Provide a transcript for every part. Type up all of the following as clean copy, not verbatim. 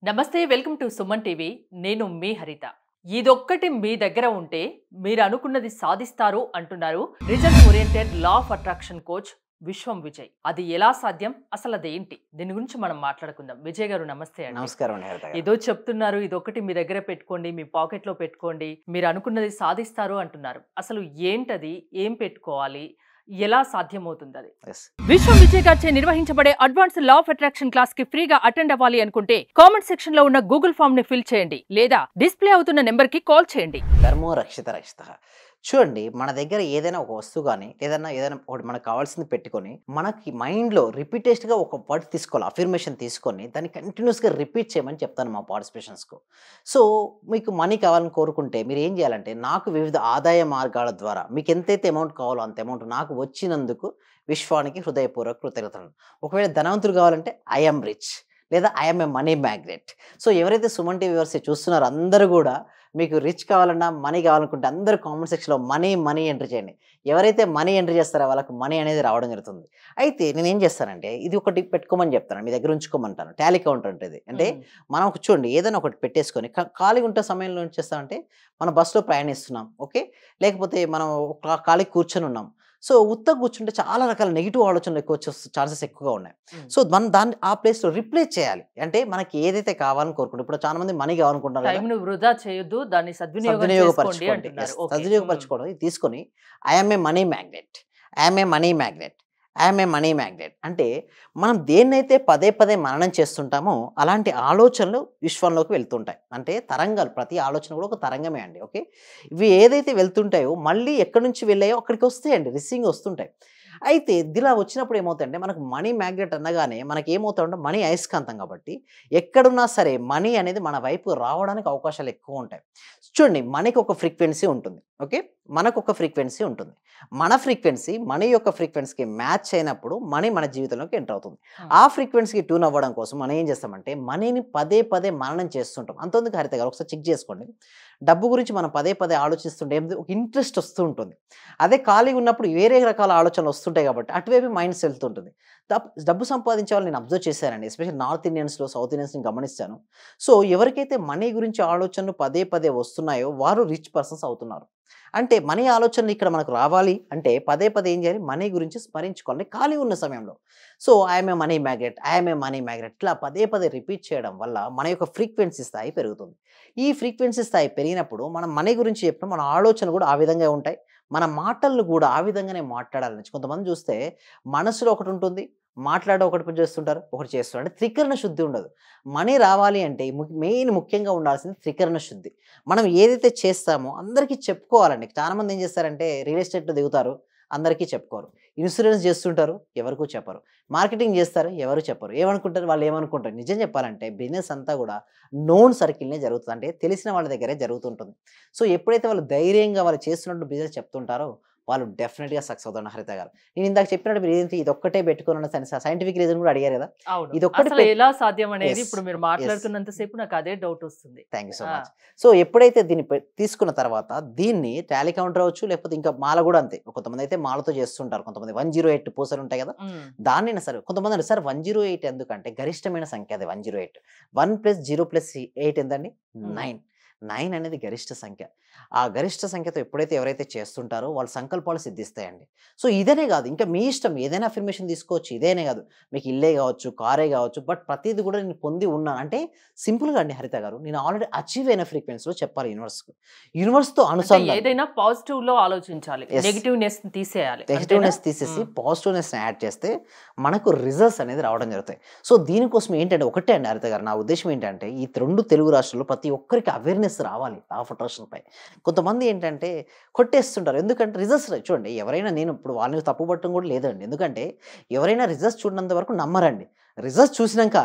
నమస్తే welcome to Suman TV నేను మీ హరిత ఇదొక్కటి మీ దగ్గర ఉంటే మీరు అనుకున్నది సాధిస్తారు అంటున్నారు result oriented law of attraction coach విశ్వం విజయ్. అది ఎలా సాధ్యం, అసలు అదేంటి, దీని గురించి మనం మాట్లాడుకుందాం. విజయ్ గారు నమస్తే అండి. నమస్కారం. ఏదో చెప్తున్నారు, ఇదొకటి మీ దగ్గర పెట్టుకోండి, మీ పాకెట్ లో పెట్టుకోండి, మీరు అనుకున్నది సాధిస్తారు అంటున్నారు. అసలు ఏంటది, ఏం పెట్టుకోవాలి, ఎలా సాధ్యమవుతుంది అది? విశ్వం విజయ్ గారిచే నిర్వహించబడే advance law of attraction class కి ఫ్రీగా అటెండ్ అవ్వాలి అనుకుంటే కామెంట్ సెక్షన్ లో ఉన్న గూగుల్ ఫామ్ ని ఫిల్ చేయండి, లేదా డిస్ప్లే అవుతున్న నెంబర్ కి కాల్ చేయండి. ధర్మో రక్షిత రక్షిత. చూడండి, మన దగ్గర ఏదైనా ఒక వస్తువు కానీ ఏదైనా ఒకటి మనకు కావాల్సింది పెట్టుకొని మనకి మైండ్లో రిపీటెడ్గా ఒక వర్డ్ తీసుకోవాలి, అఫర్మేషన్ తీసుకొని దాన్ని కంటిన్యూస్గా రిపీట్ చేయమని చెప్తాను మా పార్టిసిపేషన్స్కు. సో మీకు మనీ కావాలని కోరుకుంటే మీరు ఏం చేయాలంటే, నాకు వివిధ ఆదాయ మార్గాల ద్వారా మీకు ఎంతైతే అమౌంట్ కావాలో అంత అమౌంట్ నాకు వచ్చినందుకు విశ్వానికి హృదయపూర్వక కృతజ్ఞతలు. ఒకవేళ ధనవంతులు కావాలంటే ఐఎమ్ రిచ్, లేదా I'm a money magnet. So ఎవరైతే సుమన్ టీవీ వ్యూవర్స్ చూస్తున్నారో అందరూ కూడా మీకు రిచ్ కావాలన్నా మనీ కావాలనుకుంటే అందరూ కామెంట్ సెక్షన్లో మనీ మనీ ఎంట్రీ చేయండి. ఎవరైతే మనీ ఎంట్రీ చేస్తారో వాళ్ళకి మనీ అనేది రావడం జరుగుతుంది. అయితే నేను ఏం చేస్తానంటే, ఇది ఒకటి పెట్టుకోమని చెప్తాను, మీ దగ్గర ఉంచుకోమంటాను. టాలీ కౌంటర్ ఉంటుంది. అంటే మనం ఒక చూడండి, ఏదైనా ఒకటి పెట్టేసుకొని ఖాళీగా ఉంటే సమయంలో ఏం చేస్తామంటే, మనం బస్సులో ప్రయాణిస్తున్నాం, ఓకే, లేకపోతే మనం ఖాళీ కూర్చొని ఉన్నాం. సో ఉత్తగా కూర్చుంటే చాలా రకాల నెగిటివ్ ఆలోచనలు ఎక్కువ వచ్చే ఛాన్సెస్ ఎక్కువగా ఉన్నాయి. సో మనం దాన్ని ఆ ప్లేస్లో రిప్లేస్ చేయాలి. అంటే మనకి ఏదైతే కావాలని కోరుకుంటాం, ఇప్పుడు చాలా మంది మనీ కావాలనుకుంటున్నారు, టైంను వృధా చేయొద్దు, దాన్ని సద్వినియోగపరచుకోండి. సద్వినియోగపరచుకోవడం ఇది తీసుకొని I'm a money magnet, I'm a money magnet, I'm a money magnet అంటే మనం దేన్నైతే పదే పదే మననం చేస్తుంటామో అలాంటి ఆలోచనలు విశ్వంలోకి వెళ్తుంటాయి. అంటే తరంగాలు, ప్రతి ఆలోచన కూడా ఒక తరంగమే అండి. ఓకే, ఇవి ఏదైతే వెళ్తుంటాయో మళ్ళీ ఎక్కడి నుంచి వెళ్ళాయో అక్కడికి వస్తాయండి, రిసీవింగ్ వస్తుంటాయి. అయితే ఇలా వచ్చినప్పుడు ఏమవుతుందంటే, మనకు మనీ మ్యాగ్నెట్ అనగానే మనకి ఏమవుతుందంటే, మనీ అయస్కాంతం కాబట్టి ఎక్కడున్నా సరే మనీ అనేది మన వైపు రావడానికి అవకాశాలు ఎక్కువ ఉంటాయి. చూడండి, మనకి ఒక ఫ్రీక్వెన్సీ ఉంటుంది, ఓకే, మనకు ఒక ఫ్రీక్వెన్సీ ఉంటుంది. మన ఫ్రీక్వెన్సీ మనీ యొక్క ఫ్రీక్వెన్సీకి మ్యాచ్ అయినప్పుడు మనీ మన జీవితంలోకి ఎంటర్ అవుతుంది. ఆ ఫ్రీక్వెన్సీకి ట్యూన్ అవ్వడం కోసం మనం ఏం చేస్తామంటే, మనీని పదే పదే మననం చేస్తుంటాం. అంతేందుకు హరిత గారు, ఒకసారి చెక్ చేసుకోండి. డబ్బు గురించి మనం పదే పదే ఆలోచిస్తుంటే ఒక ఇంట్రెస్ట్ వస్తూ ఉంటుంది. అదే ఖాళీగా ఉన్నప్పుడు వేరే రకాల ఆలోచనలు వస్తుంటాయి కాబట్టి అటువైపు మైండ్స్ వెళ్తుంటుంది. డబ్బు సంపాదించే వాళ్ళు నేను అబ్జర్వ్ చేశానండి, ఎస్పెషల్లీ నార్త్ ఇండియన్స్లో, సౌత్ ఇండియన్స్ని గమనిస్తాను. సో ఎవరికైతే మనీ గురించి ఆలోచనలు పదే పదే వస్తున్నాయో వారు రిచ్ పర్సన్స్ అవుతున్నారు. అంటే మనీ ఆలోచనలు ఇక్కడ మనకు రావాలి అంటే పదే పదే ఏం చేయాలి, మనీ గురించి స్మరించుకోవాలి ఖాళీ ఉన్న సమయంలో. So I'm a money magnet, I'm a money magnet, ఇట్లా పదే పదే రిపీట్ చేయడం వల్ల మన యొక్క ఫ్రీక్వెన్సీ స్థాయి పెరుగుతుంది. ఈ ఫ్రీక్వెన్సీ స్థాయి పెరిగినప్పుడు మనం మనీ గురించి చెప్పిన మన ఆలోచనలు కూడా ఆ విధంగా ఉంటాయి, మన మాటలను కూడా ఆ విధంగానే మాట్లాడాలని. కొంతమంది చూస్తే మనసులో ఒకటి ఉంటుంది, మాట్లాడే ఒకటి చేస్తుంటారు, ఒకటి చేస్తుంటారు. అంటే త్రికరణ శుద్ధి ఉండదు. మనీ రావాలి అంటే ముఖ్యంగా ఉండాల్సింది త్రికరణ శుద్ధి. మనం ఏదైతే చేస్తామో అందరికీ చెప్పుకోవాలండి. చాలామంది ఏం చేస్తారంటే, రియల్ ఎస్టేట్లో దిగుతారు, అందరికీ చెప్పుకోరు. ఇన్సూరెన్స్ చేస్తుంటారు, ఎవరికూ చెప్పరు. మార్కెటింగ్ చేస్తారు, ఎవరు చెప్పరు. ఏమనుకుంటారు, వాళ్ళు ఏమనుకుంటారు. నిజం చెప్పాలంటే బిజినెస్ అంతా కూడా నోన్ సర్కిల్నే జరుగుతుంది, అంటే తెలిసిన వాళ్ళ దగ్గరే జరుగుతుంటుంది. సో ఎప్పుడైతే వాళ్ళు ధైర్యంగా వాళ్ళు చేస్తున్నట్టు బిజినెస్ చెప్తుంటారో వాళ్ళు డెఫినెట్గా సక్సెస్ అవుతారు. హరిత గారు, నేను ఇందాక చెప్పినట్టు మీరు ఏంటి ఇది ఒక్కటే పెట్టుకున్న సైంటిఫిక్ రీజన్ కూడా అడిగారు కదా, ఇది ఒక్కటి ఎలా సాధ్యం అనేది ఇప్పుడు మీరు మాట్లాడుతున్నంత సేపు నాకు అదే డౌట్ వస్తుంది. Thank you so much. So ఎప్పుడైతే దీన్ని తీసుకున్న తర్వాత దీన్ని టాలీ కౌంటర్ అవ్వచ్చు, లేకపోతే ఇంకా మాల కూడా అంతే. కొంతమంది అయితే మాలతో చేస్తుంటారు, కొంతమంది 108 పూసలు ఉంటాయి కదా, దాన్ని సరే కొంతమంది అంటే సార్ 108 ఎందుకంటే గరిష్టమైన సంఖ్య అది 108. 1 + 0 + 8 ఎంతండి, 9. 9 అనేది గరిష్ట సంఖ్య. ఆ గరిష్ట సంఖ్యతో ఎప్పుడైతే ఎవరైతే చేస్తుంటారో వాళ్ళ సంకల్పాలు సిద్ధిస్తాయండి. సో ఇదనే కాదు, ఇంకా మీ ఇష్టం, ఏదైనా అఫర్మేషన్ తీసుకోవచ్చు. ఇదేనే కాదు, మీకు ఇల్లే కావచ్చు, కారే కావచ్చు, బట్ ప్రతిదీ కూడా నేను పొంది ఉన్నాను అంటే సింపుల్గా అండి హరిత గారు, నేను ఆల్రెడీ అచీవ్ అయిన ఫ్రీక్వెన్సీలో చెప్పాలి యూనివర్స్కు. యూనివర్స్తో అనుసంధానం, ఏదైనా పాజిటివ్ లో ఆలోచించాలి, నెగిటివ్నెస్ తీసేయాలి. నెగిటివ్నెస్ తీసేసి పాజిటివ్నెస్ యాడ్ చేస్తే మనకు రిజల్ట్స్ అనేది రావడం జరుగుతాయి. సో దీనికోసం ఏంటంటే ఒకటే అండి హరిత గారు, నా ఉద్దేశం ఏంటంటే ఈ 2 తెలుగు రాష్ట్రాల్లో ప్రతి ఒక్కరికి అవేర్నెస్ రావాలి లా ఆఫ్ అట్రాక్షన్ పై. కొంతమంది ఏంటంటే కొట్టేస్తుంటారు, ఎందుకంటే రిజల్ట్స్ చూడండి. ఎవరైనా, నేను ఇప్పుడు వాళ్ళని తప్పు పట్టడం కూడా లేదండి, ఎందుకంటే ఎవరైనా రిజల్ట్స్ చూడనంత వరకు నమ్మరండి. రిజల్ట్స్ చూసినాక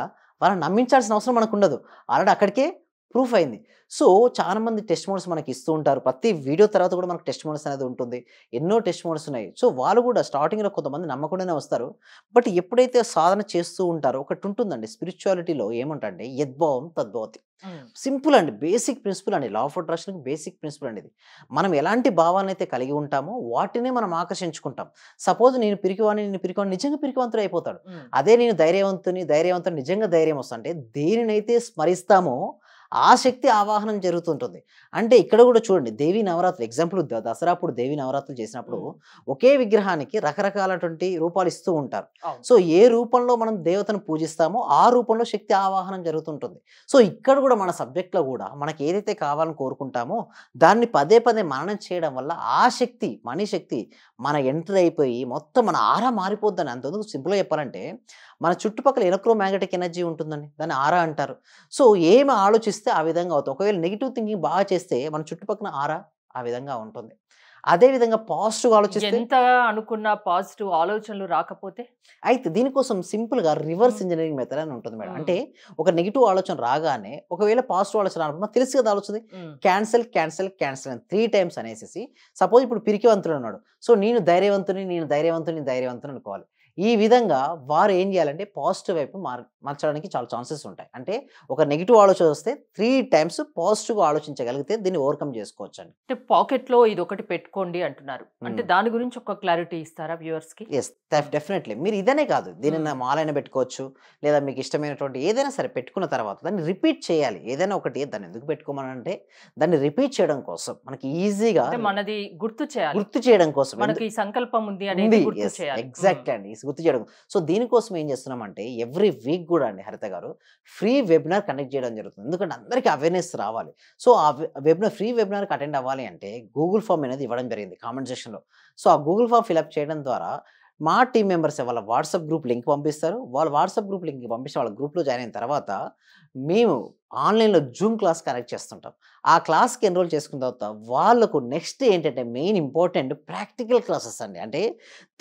వాళ్ళని నమ్మించాల్సిన అవసరం మనకు ఉండదు, ఆల్రెడీ అక్కడికే ప్రూఫ్ అయింది. సో చాలా మంది టెస్ట్ మోడ్స్ మనకి ఇస్తూ ఉంటారు. ప్రతి వీడియో తర్వాత కూడా మనకు టెస్ట్ మోడ్స్ అనేది ఉంటుంది. ఎన్నో టెస్ట్ మోడ్స్ ఉన్నాయి. సో వాళ్ళు కూడా స్టార్టింగ్‌లో కొంతమంది నమ్మకుండానే వస్తారు. బట్ ఎప్పుడైతే సాధన చేస్తూ ఉంటారో ఒకటి ఉంటుందండి స్పిరిచువాలిటీలో ఏమంటంటే యద్భావం తద్భవతి. సింపుల్ అండి. బేసిక్ ప్రిన్సిపల్ అండి. లా ఆఫ్ అట్రాక్షన్‌కి బేసిక్ ప్రిన్సిపల్ అండి ఇది. మనం ఎలాంటి భావాలనైతే కలిగి ఉంటామో వాటినే మనం ఆకర్షించుకుంటాం. సపోజ్ నేను పిరికివాడిని నిజంగా పిరికివంతుడు అయిపోతాడు. అదే నేను ధైర్యవంతుని నిజంగా ధైర్యం వస్తుంటే దేనినైతే స్మరిస్తామో ఆ శక్తి ఆవాహనం జరుగుతుంటుంది. అంటే ఇక్కడ కూడా చూడండి దేవీ నవరాత్రులు ఎగ్జాంపుల్ దసరా అప్పుడు దేవీ నవరాత్రులు చేసినప్పుడు ఒకే విగ్రహానికి రకరకాలటువంటి రూపాలు ఇస్తూ ఉంటారు. సో ఏ రూపంలో మనం దేవతను పూజిస్తామో ఆ రూపంలో శక్తి ఆవాహనం జరుగుతుంటుంది. సో ఇక్కడ కూడా మన సబ్జెక్ట్లో కూడా మనకి ఏదైతే కావాలని కోరుకుంటామో దాన్ని పదే పదే మననం చేయడం వల్ల ఆ శక్తి మనీ శక్తి మన ఎంటర్ అయిపోయి మొత్తం మన ఆరా మారిపోద్దని. అంతెందుకు సింపుల్గా చెప్పాలంటే మన చుట్టుపక్కల ఎలక్ట్రోమాగ్నెటిక్ ఎనర్జీ ఉంటుందండి. దాన్ని ఆరా అంటారు. సో ఏమి ఆలోచిస్తే ఆ విధంగా అవుతుంది. ఒకవేళ నెగిటివ్ థింకింగ్ బాగా చేస్తే మన చుట్టుపక్కల ఆరా ఆ విధంగా ఉంటుంది. అదే విధంగా పాజిటివ్ ఆలోచిస్తే ఎంత అనుకున్న పాజిటివ్ ఆలోచనలు రాకపోతే అయితే దీనికోసం సింపుల్గా రివర్స్ ఇంజనీరింగ్ మెథడ్ అని ఉంటుంది మేడం. అంటే ఒక నెగిటివ్ ఆలోచన రాగానే ఒకవేళ పాజిటివ్ ఆలోచన రానప్పుడు మనకు తెలుసు కదా ఆలోచన క్యాన్సల్ క్యాన్సల్ క్యాన్సల్ అని 3 times అనేసి సపోజ్ ఇప్పుడు పిరికివంతుడు ఉన్నాడు. సో నేను ధైర్యవంతుని అనుకోవాలి. ఈ విధంగా వారు ఏం చేయాలంటే పాజిటివ్ వైపు మార్చడానికి చాలా ఛాన్సెస్ ఉంటాయి. అంటే ఒక నెగిటివ్ ఆలోచన వస్తే 3 times పాజిటివ్గా ఆలోచించగలిగితే దీన్ని ఓవర్కమ్ చేసుకోవచ్చు అండి. అంటే పాకెట్లో ఇది ఒకటి పెట్టుకోండి అంటున్నారు. అంటే దాని గురించి ఒక క్లారిటీ ఇస్తారా వ్యూవర్స్ కి? Yes definitely. మీరు ఇదనే కాదు దీనిని మాలైనా పెట్టుకోవచ్చు లేదా మీకు ఇష్టమైనటువంటి ఏదైనా సరే పెట్టుకున్న తర్వాత దాన్ని రిపీట్ చేయాలి. ఏదైనా ఒకటి దాన్ని ఎందుకు పెట్టుకోమనంటే దాన్ని రిపీట్ చేయడం కోసం మనకి ఈజీగా మనది గుర్తు చేయడం కోసం మనకి సంకల్పం ఉంది అనేది గుర్తు చేయాలి. ఎగ్జాక్ట్ అండి గుర్తు చేయడం. సో దీనికోసం ఏం చేస్తున్నామంటే ఎవ్రీ వీక్ కూడా అండి హరిత గారు ఫ్రీ వెబినార్ కండక్ట్ చేయడం జరుగుతుంది. ఎందుకంటే అందరికీ అవేర్నెస్ రావాలి. సో ఆ ఫ్రీ వెబినార్కి అటెండ్ అవ్వాలి అంటే గూగుల్ ఫామ్ అనేది ఇవ్వడం జరిగింది కామెంట్ సెక్షన్లో. సో ఆ గూగుల్ ఫామ్ ఫిల్అప్ చేయడం ద్వారా మా టీం మెంబర్స్ వాళ్ళ వాట్సాప్ గ్రూప్ లింక్ పంపిస్తారు. వాళ్ళ వాట్సాప్ గ్రూప్ లింక్ పంపిస్తే వాళ్ళ గ్రూప్లో జాయిన్ అయిన తర్వాత మేము ఆన్లైన్లో జూమ్ క్లాస్ కనెక్ట్ చేస్తుంటాం. ఆ క్లాస్కి ఎన్రోల్ చేసుకున్న తర్వాత వాళ్ళకు నెక్స్ట్ ఏంటంటే మెయిన్ ఇంపార్టెంట్ ప్రాక్టికల్ క్లాసెస్ అండి. అంటే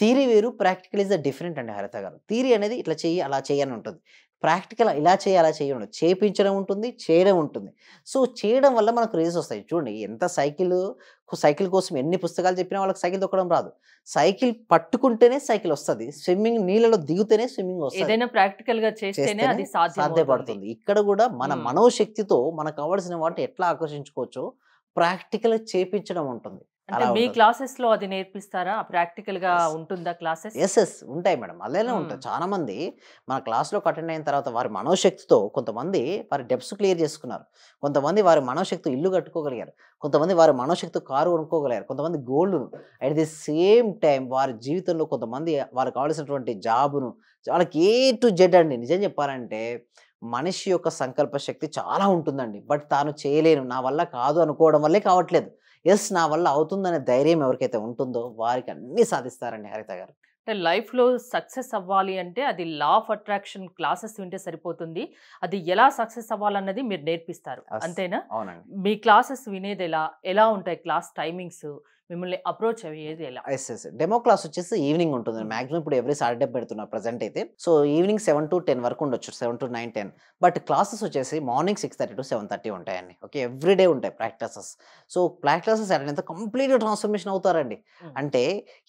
థియరీ వేరు, ప్రాక్టికల్ ఇస్ ద డిఫరెంట్ అండి హరిత గారు. థియరీ అనేది ఇట్లా చెయ్యి అలా చేయని ఉంటుంది. ప్రాక్టికల్ ఇలా చేయి అలా చేయడం చేయించడం ఉంటుంది, చేయడం ఉంటుంది. సో చేయడం వల్ల మనకు రేస్ వస్తాయి. చూడండి ఎంత సైకిల్ కోసం ఎన్ని పుస్తకాలు చెప్పినా వాళ్ళకి సైకిల్ తొక్కడం రాదు. సైకిల్ పట్టుకుంటేనే సైకిల్ వస్తుంది. స్విమ్మింగ్ నీళ్ళలో దిగుతేనే స్విమ్మింగ్ వస్తుంది. ఏదైనా ప్రాక్టికల్ గా చేస్తేనే అది సాధ్యపడుతుంది. ఇక్కడ కూడా మన మనోశక్తితో మనకు కావాల్సిన వాటిని ఎట్లా ఆకర్షించుకోవచ్చో ప్రాక్టికల్ చేపించడం ఉంటుంది. అంటే మీ క్లాసెస్ లో అది నేర్పిస్తారా? ప్రాక్టికల్ గా ఉంటుందా క్లాసెస్? ఎస్ ఉంటాయి మేడం. అలానే ఉంటాయి. చాలా మంది మన క్లాస్లో అటెండ్ అయిన తర్వాత వారి మనోశక్తితో కొంతమంది వారి డెప్స్ క్లియర్ చేసుకున్నారు. కొంతమంది వారి మనోశక్తితో ఇల్లు కట్టుకోగలిగారు. కొంతమంది వారి మనోశక్తితో కారు కొనుక్కోగలిగారు. కొంతమంది gold at the same time వారి జీవితంలో కొంతమంది వారికి కావాల్సినటువంటి జాబును వాళ్ళకి A to Z అండి. నిజం చెప్పాలంటే మనిషి యొక్క సంకల్ప శక్తి చాలా ఉంటుందండి. బట్ తాను చేయలేను నా వల్ల కాదు అనుకోవడం వల్లే కావట్లేదు. ఎస్ నా వల్ల అవుతుందనే ధైర్యం ఎవరికైతే ఉంటుందో వారికి అన్ని సాధిస్తారండి హరిత గారు. అంటే లైఫ్లో సక్సెస్ అవ్వాలి అంటే అది లా ఆఫ్ అట్రాక్షన్ క్లాసెస్ వింటే సరిపోతుంది. అది ఎలా సక్సెస్ అవ్వాలన్నది మీరు నేర్పిస్తారు అంతేనా? అవునండి. మీ క్లాసెస్ వినేది ఎలా ఉంటాయి? క్లాస్ టైమింగ్స్ మిమ్మల్ని అప్రోచ్ అయ్యేది ఎలా? డెమో క్లాస్ వచ్చేసి ఈవినింగ్ ఉంటుంది. మాక్సిమం ఇప్పుడు ఎవ్రీ సాటర్డే పెడుతున్నారు ప్రజెంట్ అయితే. సో ఈవినింగ్ 7 to 10 వరకు ఉండొచ్చు, 7 to 9, 10. బట్ క్లాసెస్ వచ్చేసి మార్నింగ్ 6:30 to 7:30 ఉంటాయండి. ఓకే ఎవ్రీ డే ఉంటాయి ప్రాక్టీసెస్. సో క్లాసెస్ అటెండ్ అయితే కంప్లీట్గా ట్రాన్స్ఫర్మేషన్ అవుతారండి. అంటే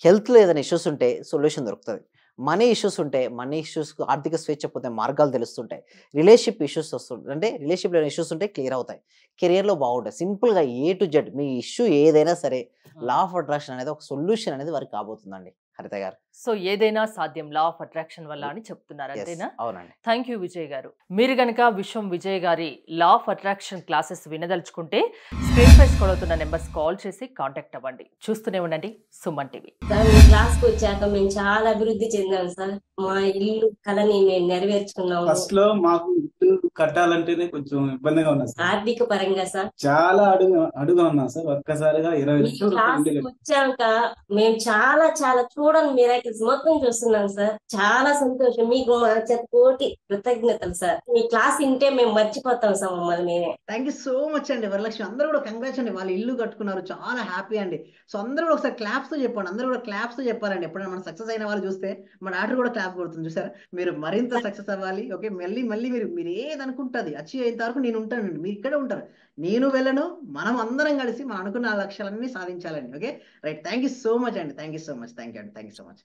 హెల్త్లో ఏదైనా ఇష్యూస్ ఉంటే సొల్యూషన్ దొరుకుతుంది. మనీ ఇష్యూస్ ఉంటే మనీ ఇష్యూస్కు ఆర్థిక స్వేచ్ఛ పోతే మార్గాలు తెలుస్తుంటాయి. రిలేషన్షిప్ ఇష్యూస్ వస్తుంటాయి అంటే రిలేషన్షిప్లో ఇష్యూస్ ఉంటే క్లియర్ అవుతాయి. కెరియర్లో బాగుంటాయి. సింపుల్గా A to Z me issue ఏదైనా సరే లా ఆఫ్ అట్రాక్షన్ అనేది ఒక సొల్యూషన్ అనేది వారికి కాబోతుందండి హరిత గారు. సో ఏదైనా సాధ్యం లా ఆఫ్ అట్రాక్షన్ వల్ల అని చెప్తున్నారు అంతేనా? అవునండి. థ్యాంక్ యూ విజయ్ గారు. మీరు గనక విశ్వం విజయ్ గారి లా ఆఫ్ అట్రాక్షన్ క్లాసెస్ వినదలుచుకుంటే స్క్రీన్ పై స్క్రోల్ అవుతున్న నెంబర్స్ కాల్ చేసి కాంటాక్ట్ అవ్వండి. చూస్తూనే ఉండండి సుమన్ టీవీ. క్లాస్ కు వచ్చాక మేము చాలా అభివృద్ధి చెందాం సార్. మా ఇల్లు కళని మేము నెరవేర్చుకున్నాము. ఫస్ట్ లో మాకు ఇల్లు కట్టాలంటేనే కొంచెం ఇబ్బందిగా ఉన్నా సార్. ఆర్థిక పరంగా సార్ చాలా అడుగుగా ఉన్నా సార్. ఒక్కసారిగా 20 లక్షలు క్లాస్ వచ్చాక మేము చాలా చూడని మిరాకిల్స్ మొత్తం చూస్తున్నాం సార్. చాలా సంతోషం. మీకు మా చేత కోటి కృతజ్ఞతలు సార్. మీ క్లాస్ వింటే మేము మర్చిపోతాం సార్ మమ్మల్ని మేమే. థ్యాంక్ యూ సో మచ్ అండి వరలక్ష్మి. అందరూ కూడా కంగ్రాట్స్ అండి. వాళ్ళు ఇల్లు కట్టుకున్నారు, చాలా హ్యాపీ అండి. సో అందరూ కూడా ఒకసారి క్లాప్స్ తో చెప్పండి. అందరూ కూడా క్లాప్స్ తో చెప్పాలండి. ఎప్పుడైనా మన సక్సెస్ అయిన వాళ్ళు చూస్తే మన డాక్టర్ కూడా క్లాప్ కొడుతుంది చూసారా. మీరు మరింత సక్సెస్ అవ్వాలి. ఓకే మళ్ళీ మీరు ఏ అయ్యేది అనుకుంటుంది, అచీవ్ అయ్యేంత వరకు నేను ఉంటానండి, మీరు ఇక్కడే ఉంటారు, నేను వెళ్ళను, మనం అందరం కలిసి మనం అనుకున్న ఆ లక్ష్యాలన్నీ సాధించాలండి. Okay right, thank you so much అండి, thank you so much, thank you అండి, థ్యాంక్ యూ సో మచ్.